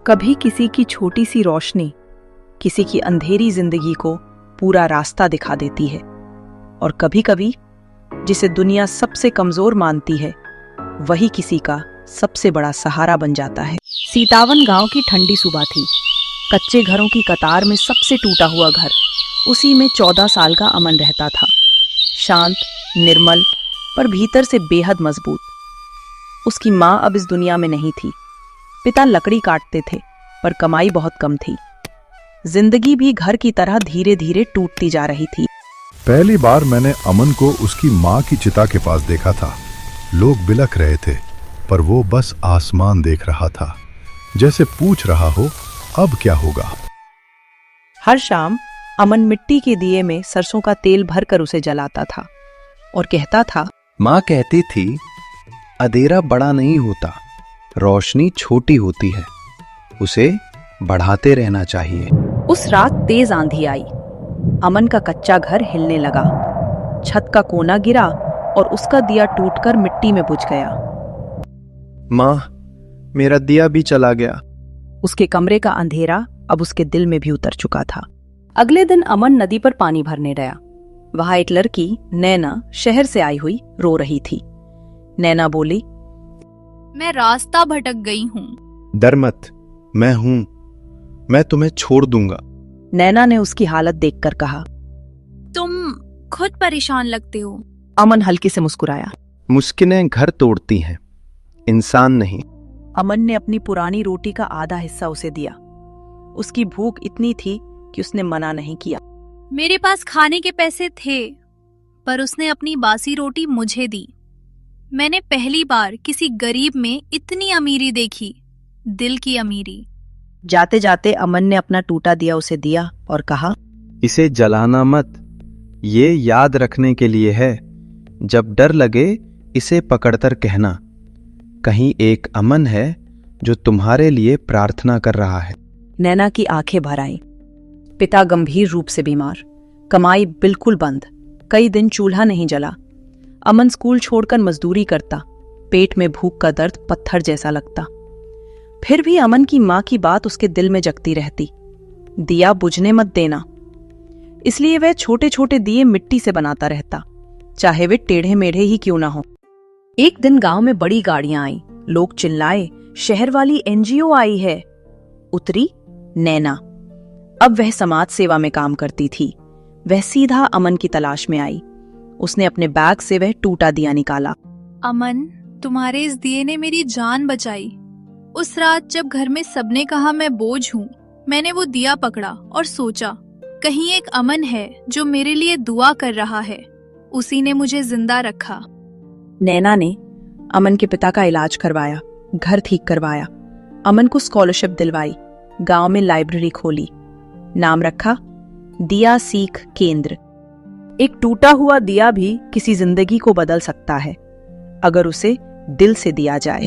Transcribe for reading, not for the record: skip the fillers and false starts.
कभी किसी की छोटी सी रोशनी किसी की अंधेरी जिंदगी को पूरा रास्ता दिखा देती है, और कभी कभी जिसे दुनिया सबसे कमजोर मानती है वही किसी का सबसे बड़ा सहारा बन जाता है। सीतावन गांव की ठंडी सुबह थी। कच्चे घरों की कतार में सबसे टूटा हुआ घर, उसी में 14 साल का अमन रहता था। शांत, निर्मल, पर भीतर से बेहद मजबूत। उसकी माँ अब इस दुनिया में नहीं थी। पिता लकड़ी काटते थे, पर कमाई बहुत कम थी। जिंदगी भी घर की तरह धीरे धीरे टूटती जा रही थी। पहली बार मैंने अमन को उसकी माँ की चिता के पास देखा था। लोग बिलख रहे थे, पर वो बस आसमान देख रहा था, जैसे पूछ रहा हो अब क्या होगा। हर शाम अमन मिट्टी के दिए में सरसों का तेल भरकर उसे जलाता था और कहता था, माँ कहती थी अंधेरा बड़ा नहीं होता, रोशनी छोटी होती है, उसे बढ़ाते रहना चाहिए। उस रात तेज आंधी आई। अमन का कच्चा घर हिलने लगा। छत का कोना गिरा और उसका दिया टूटकर मिट्टी में बुझ गया। माँ, मेरा दिया भी चला गया। उसके कमरे का अंधेरा अब उसके दिल में भी उतर चुका था। अगले दिन अमन नदी पर पानी भरने गया। वहां एक लड़की नैना शहर से आई हुई रो रही थी। नैना बोली, मैं रास्ता भटक गई हूँ। डर मत, मैं हूं, मैं तुम्हें छोड़ दूंगा। नैना ने उसकी हालत देखकर कहा, तुम खुद परेशान लगते हो। अमन हल्के से मुस्कुराया। मुश्किलें घर तोड़ती हैं, इंसान नहीं। अमन ने अपनी पुरानी रोटी का आधा हिस्सा उसे दिया। उसकी भूख इतनी थी कि उसने मना नहीं किया। मेरे पास खाने के पैसे थे, पर उसने अपनी बासी रोटी मुझे दी। मैंने पहली बार किसी गरीब में इतनी अमीरी देखी, दिल की अमीरी। जाते जाते अमन ने अपना टूटा दिया उसे दिया और कहा, इसे जलाना मत, ये याद रखने के लिए है। जब डर लगे इसे पकड़कर कहना, कहीं एक अमन है जो तुम्हारे लिए प्रार्थना कर रहा है। नैना की आंखें भर आईं। पिता गंभीर रूप से बीमार, कमाई बिल्कुल बंद, कई दिन चूल्हा नहीं जला। अमन स्कूल छोड़कर मजदूरी करता, पेट में भूख का दर्द पत्थर जैसा लगता। फिर भी अमन की माँ की बात उसके दिल में जगती रहती, दिया बुझने मत देना। इसलिए वह छोटे छोटे दिए मिट्टी से बनाता रहता, चाहे वे टेढ़े मेढ़े ही क्यों ना हो। एक दिन गांव में बड़ी गाड़ियां आईं, लोग चिल्लाए, शहर वाली एनजीओ आई है। उतरी नैना। अब वह समाज सेवा में काम करती थी। वह सीधा अमन की तलाश में आई। उसने अपने बैग से वह टूटा दिया निकाला। अमन, तुम्हारे इस दिए ने मेरी जान बचाई। उस रात जब घर में सबने कहा मैं बोझ हूँ, मैंने वो दिया पकड़ा और सोचा, कहीं एक अमन है जो मेरे लिए दुआ कर रहा है। उसी ने मुझे जिंदा रखा। नैना ने अमन के पिता का इलाज करवाया, घर ठीक करवाया, अमन को स्कॉलरशिप दिलवाई, गांव में लाइब्रेरी खोली। नाम रखा दिया सीख केंद्र। एक टूटा हुआ दिया भी किसी जिंदगी को बदल सकता है, अगर उसे दिल से दिया जाए।